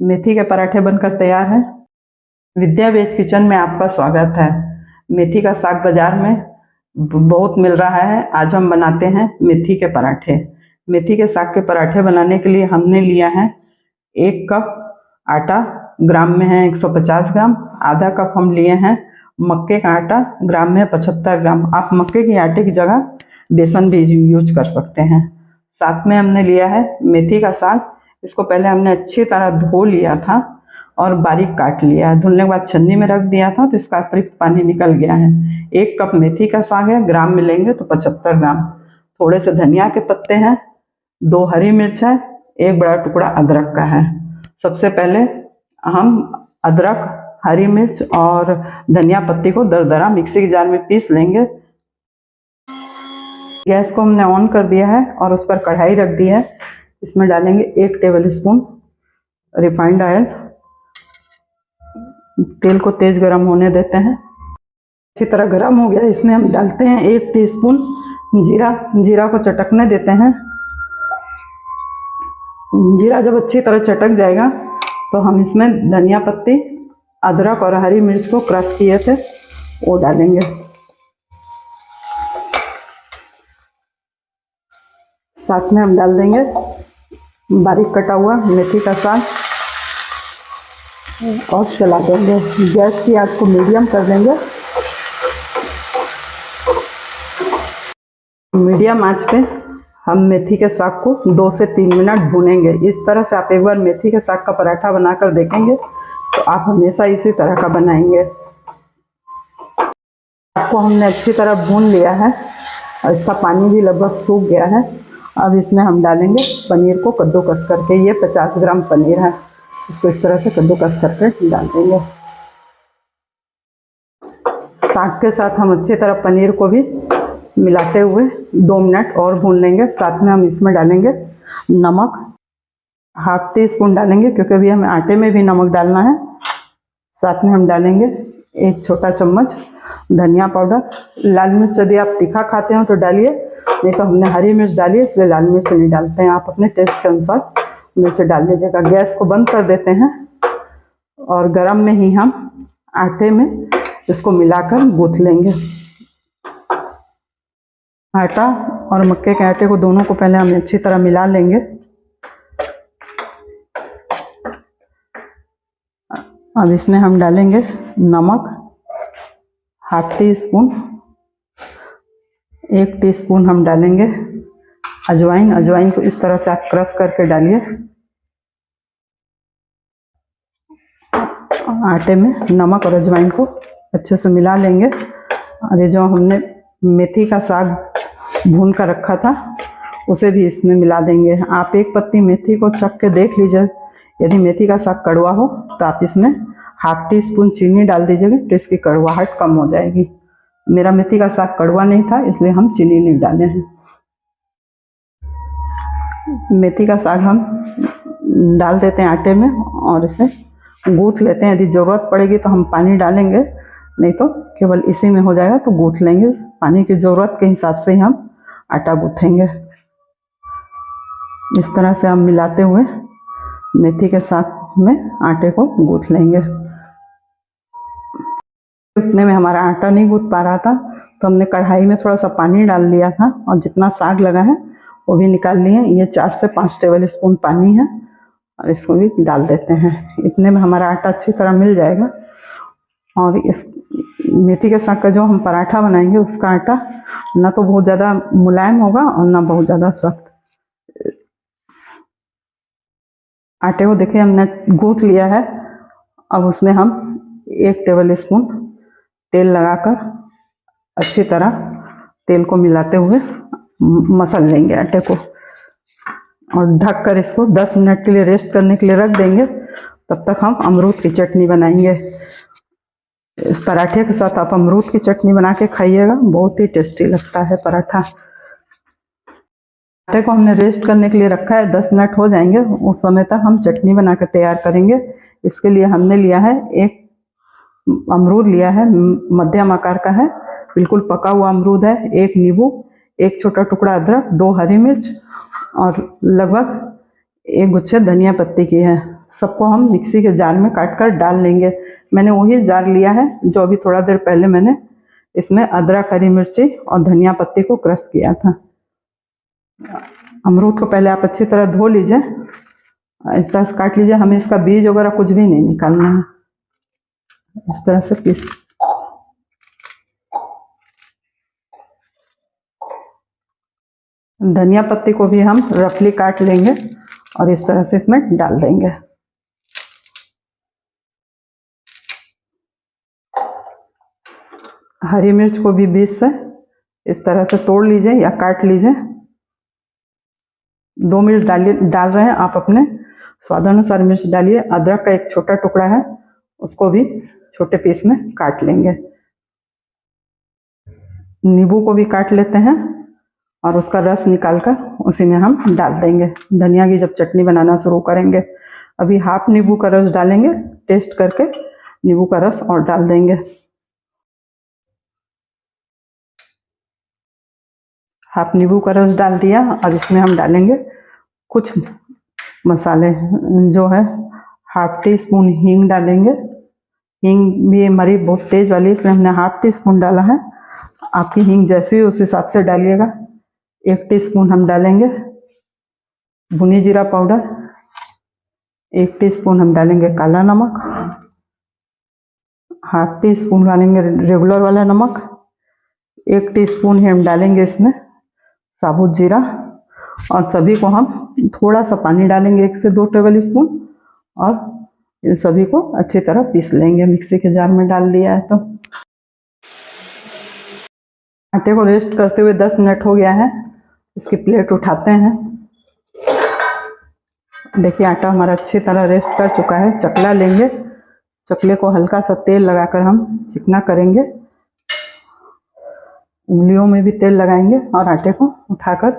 मेथी के पराठे बनकर तैयार हैं। विद्या वेज किचन में आपका स्वागत है। मेथी का साग बाजार में बहुत मिल रहा है। आज हम बनाते हैं मेथी के पराठे। मेथी के साग के पराठे बनाने के लिए हमने लिया है 1 कप आटा, ग्राम में है 150 ग्राम। आधा कप हम लिए हैं मक्के का आटा, ग्राम में 75 ग्राम। आप मक्के के आटे की जगह बेसन भी यूज कर सकते हैं। साथ में हमने लिया है मेथी का साग। इसको पहले हमने अच्छी तरह धो लिया था और बारीक काट लिया है। धुलने के बाद छन्नी में रख दिया था तो इसका अतिरिक्त पानी निकल गया है। 1 कप मेथी का साग है, ग्राम में लेंगे तो 75 ग्राम। थोड़े से धनिया के पत्ते हैं, 2 हरी मिर्च है, 1 बड़ा टुकड़ा अदरक का है। सबसे पहले हम अदरक, हरी मिर्च और धनिया पत्ती को दरदरा मिक्सी के जार में पीस लेंगे। गैस को हमने ऑन कर दिया है और उस पर कढ़ाई रख दी है। इसमें डालेंगे 1 टेबल स्पून रिफाइंड ऑयल। तेल को तेज गरम होने देते हैं। अच्छी तरह गरम हो गया, इसमें हम डालते हैं 1 टीस्पून जीरा। जीरा को चटकने देते हैं। जीरा जब अच्छी तरह चटक जाएगा तो हम इसमें धनिया पत्ती, अदरक और हरी मिर्च को क्रश किए थे वो डालेंगे। साथ में हम डाल देंगे बारीक कटा हुआ मेथी का साग और चला देंगे। गैस की आंच को मीडियम कर देंगे। मीडियम आंच पे हम मेथी के साग को 2 से 3 मिनट भूनेंगे। इस तरह से आप एक बार मेथी के साग का पराठा बनाकर देखेंगे तो आप हमेशा इसी तरह का बनाएंगे। आपको हमने अच्छी तरह भून लिया है और इसका पानी भी लगभग सूख गया है। अब इसमें हम डालेंगे पनीर को कद्दूकस करके। ये 50 ग्राम पनीर है, इसको इस तरह से कद्दूकस करके डाल देंगे। साग के साथ हम अच्छी तरह पनीर को भी मिलाते हुए 2 मिनट और भून लेंगे। साथ में हम इसमें डालेंगे नमक, ½ टीस्पून डालेंगे क्योंकि अभी हमें आटे में भी नमक डालना है। साथ में हम डालेंगे 1 छोटा चम्मच धनिया पाउडर। लाल मिर्च यदि आप तीखा खाते हो तो डालिए, नहीं तो हमने हरी मिर्च डाली है इसलिए लाल मिर्च नहीं डालते हैं। आप अपने टेस्ट के अनुसार मिर्च डाल लीजिएगा। गैस को बंद कर देते हैं और गरम में ही हम आटे में इसको मिलाकर गूंथ लेंगे। आटा और मक्के के आटे को दोनों को पहले हम अच्छी तरह मिला लेंगे। अब इसमें हम डालेंगे नमक ½ टीस्पून। 1 टीस्पून हम डालेंगे अजवाइन। अजवाइन को इस तरह से आप क्रश करके डालिए। आटे में नमक और अजवाइन को अच्छे से मिला लेंगे। और ये जो हमने मेथी का साग भून कर रखा था उसे भी इसमें मिला देंगे। आप 1 पत्ती मेथी को चख के देख लीजिए। यदि मेथी का साग कड़वा हो तो आप इसमें ½ टीस्पून चीनी डाल दीजिएगा तो इसकी कड़वाहट कम हो जाएगी। मेरा मेथी का साग कड़वा नहीं था इसलिए हम चीनी नहीं डाले हैं। मेथी का साग हम डाल देते हैं आटे में और इसे गूंथ लेते हैं। यदि ज़रूरत पड़ेगी तो हम पानी डालेंगे, नहीं तो केवल इसी में हो जाएगा तो गूंथ लेंगे। पानी की ज़रूरत के हिसाब से ही हम आटा गूँथेंगे। इस तरह से हम मिलाते हुए मेथी के साग में आटे को गूँथ लेंगे। उतने में हमारा आटा नहीं गूँथ पा रहा था तो हमने कढ़ाई में थोड़ा सा पानी डाल लिया था और जितना साग लगा है वो भी निकाल लिए। ये 4 से 5 टेबल स्पून पानी है और इसको भी डाल देते हैं। इतने में हमारा आटा अच्छी तरह मिल जाएगा। और इस मेथी के साग का जो हम पराठा बनाएंगे उसका आटा ना तो बहुत ज़्यादा मुलायम होगा और ना बहुत ज़्यादा सख्त। आटे को देखिए हमने गूँथ लिया है। अब उसमें हम 1 टेबल स्पून तेल लगाकर अच्छी तरह तेल को मिलाते हुए मसल लेंगे आटे को और ढककर इसको 10 मिनट के लिए रेस्ट करने के लिए रख देंगे। तब तक हम अमरूद की चटनी बनाएंगे। इस पराठे के साथ आप अमरूद की चटनी बना के खाइएगा, बहुत ही टेस्टी लगता है पराठा। आटे को हमने रेस्ट करने के लिए रखा है, 10 मिनट हो जाएंगे, उस समय तक हम चटनी बना कर तैयार करेंगे। इसके लिए हमने लिया है 1 अमरूद लिया है, मध्यम आकार का है, बिल्कुल पका हुआ अमरूद है। 1 नींबू, 1 छोटा टुकड़ा अदरक, 2 हरी मिर्च और लगभग 1 गुच्छे धनिया पत्ती की है। सबको हम मिक्सी के जार में काट कर डाल लेंगे। मैंने वही जार लिया है जो अभी थोड़ा देर पहले मैंने इसमें अदरक, हरी मिर्ची और धनिया पत्ती को क्रश किया था। अमरूद को पहले आप अच्छी तरह धो लीजिए, इस तरह से काट लीजिए। हमें इसका बीज वगैरह कुछ भी नहीं निकालना है। इस तरह से पीस धनिया पत्ती को भी हम रफली काट लेंगे और इस तरह से इसमें डाल देंगे। हरी मिर्च को भी बीच से इस तरह से तोड़ लीजिए या काट लीजिए। 2 मिर्च डाल रहे हैं, आप अपने स्वादानुसार मिर्च डालिए। अदरक का एक छोटा टुकड़ा है, उसको भी छोटे पीस में काट लेंगे। नींबू को भी काट लेते हैं और उसका रस निकालकर उसी में हम डाल देंगे। धनिया की जब चटनी बनाना शुरू करेंगे, अभी हाफ नींबू का रस डालेंगे, टेस्ट करके नींबू का रस और डाल देंगे। हाफ नींबू का रस डाल दिया और इसमें हम डालेंगे कुछ मसाले, जो है हाफ टी स्पून हींग डालेंगे। हींग भी हमारी बहुत तेज वाली, इसलिए हमने हाफ टी स्पून डाला है। आपकी हींग जैसी उस हिसाब से डालिएगा। 1 टीस्पून हम डालेंगे भुनी जीरा पाउडर, 1 टीस्पून हम डालेंगे काला नमक, हाफ टी स्पून डालेंगे रेगुलर वाला नमक, 1 टीस्पून ही हम डालेंगे इसमें साबुत जीरा, और सभी को हम थोड़ा सा पानी डालेंगे 1 से 2 टेबल स्पून, और इन सभी को अच्छी तरह पीस लेंगे। मिक्सी के जार में डाल दिया है तो आटे को रेस्ट करते हुए 10 मिनट हो गया है। इसकी प्लेट उठाते हैं। देखिए आटा हमारा अच्छी तरह रेस्ट कर चुका है। चकला लेंगे, चकले को हल्का सा तेल लगाकर हम चिकना करेंगे। उंगलियों में भी तेल लगाएंगे और आटे को उठाकर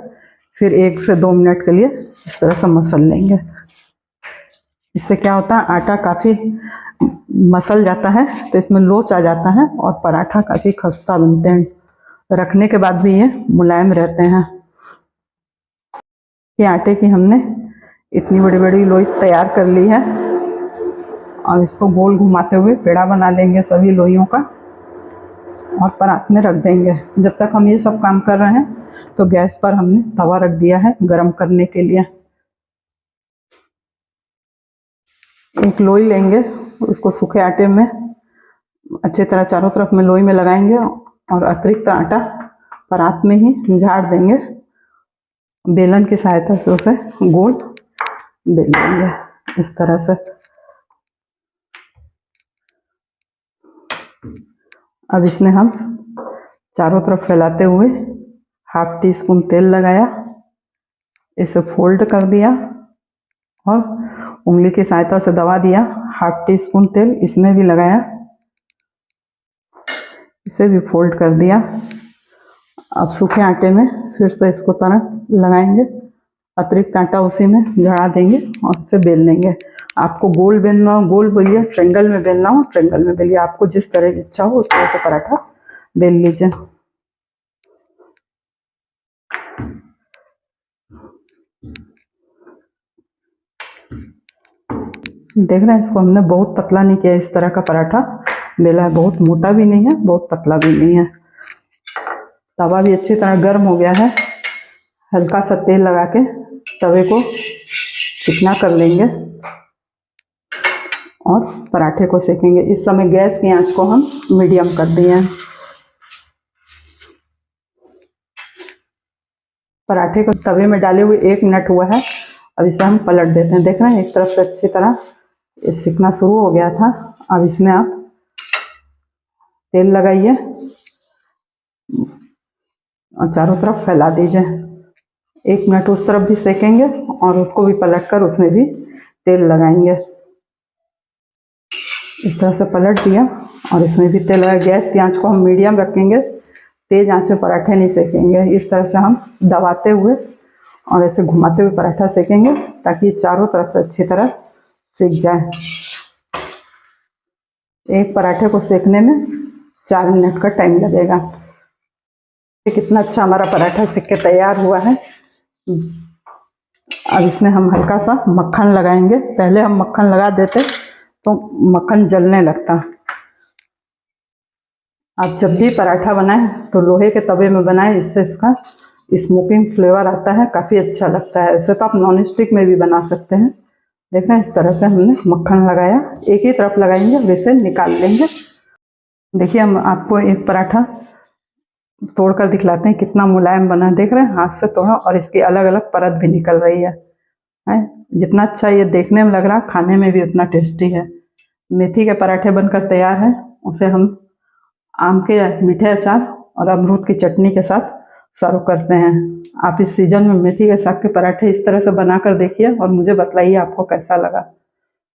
फिर 1 से 2 मिनट के लिए इस तरह से मसल लेंगे। इससे क्या होता है, आटा काफ़ी मसल जाता है तो इसमें लोच आ जाता है और पराठा काफ़ी खस्ता बनते हैं। रखने के बाद भी ये मुलायम रहते हैं। ये आटे की हमने इतनी बड़ी बड़ी लोई तैयार कर ली है और इसको गोल घुमाते हुए पेड़ा बना लेंगे सभी लोइयों का और परात में रख देंगे। जब तक हम ये सब काम कर रहे हैं तो गैस पर हमने तवा रख दिया है गरम करने के लिए। एक लोई लेंगे, उसको सूखे आटे में अच्छी तरह चारों तरफ में लोई में लगाएंगे और अतिरिक्त आटा परात में ही झाड़ देंगे। बेलन की सहायता से उसे गोल बेल लेंगे इस तरह से। अब इसमें हम चारों तरफ फैलाते हुए हाफ टी स्पून तेल लगाया, इसे फोल्ड कर दिया और उंगली की सहायता से दबा दिया। हाफ टी स्पून तेल इसमें भी लगाया, इसे भी फोल्ड कर दिया। अब सूखे आटे में फिर से इसको तरह लगाएंगे, अतिरिक्त आटा उसी में झड़ा देंगे और इसे बेल लेंगे। आपको गोल बेलना हो गोल बेलिए, ट्रेंगल में बेलना हो ट्रेंगल में बेलिए। आपको जिस तरह की इच्छा हो उस तरह से पराठा बेल लीजिए। देख रहे हैं, इसको हमने बहुत पतला नहीं किया। इस तरह का पराठा बेला है, बहुत मोटा भी नहीं है बहुत पतला भी नहीं है। तवा भी अच्छी तरह गर्म हो गया है। हल्का सा तेल लगा के तवे को चिकना कर लेंगे और पराठे को सेकेंगे। इस समय गैस की आंच को हम मीडियम कर दिए हैं। पराठे को तवे में डाले हुए 1 मिनट हुआ है। अब इसे हम पलट देते हैं। देख रहे हैं, एक तरफ से अच्छी तरह सिकना शुरू हो गया था। अब इसमें आप तेल लगाइए और चारों तरफ फैला दीजिए। 1 मिनट उस तरफ भी सेकेंगे और उसको भी पलट कर उसमें भी तेल लगाएंगे। इस तरह से पलट दिया और इसमें भी तेल लगाया। गैस की आंच को हम मीडियम रखेंगे, तेज आंच में पराठे नहीं सेकेंगे। इस तरह से हम दबाते हुए और ऐसे घुमाते हुए पराठा सेकेंगे ताकि चारों तरफ से अच्छी तरह सिक जाए। एक पराठे को सेकने में 4 मिनट का टाइम लगेगा। कितना अच्छा हमारा पराठा सिक के तैयार हुआ है। अब इसमें हम हल्का सा मक्खन लगाएंगे। पहले हम मक्खन लगा देते तो मक्खन जलने लगता। आप जब भी पराठा बनाएं तो लोहे के तवे में बनाएं, इससे इसका स्मोकिंग फ्लेवर आता है, काफ़ी अच्छा लगता है। ऐसे तो आप नॉन स्टिक में भी बना सकते हैं। देखना, इस तरह से हमने मक्खन लगाया, एक ही तरफ लगाएंगे और इसे निकाल लेंगे। देखिए, हम आपको एक पराठा तोड़कर दिखलाते हैं कितना मुलायम बना। देख रहे हैं, हाथ से तोड़ा और इसकी अलग अलग परत भी निकल रही है। जितना अच्छा ये देखने में लग रहा, खाने में भी उतना टेस्टी है। मेथी के पराठे बनकर तैयार हैं। उसे हम आम के मीठे अचार और अमरूद की चटनी के साथ सर्व करते हैं। आप इस सीजन में मेथी के साग के पराठे इस तरह से बनाकर देखिए और मुझे बतलाइए आपको कैसा लगा।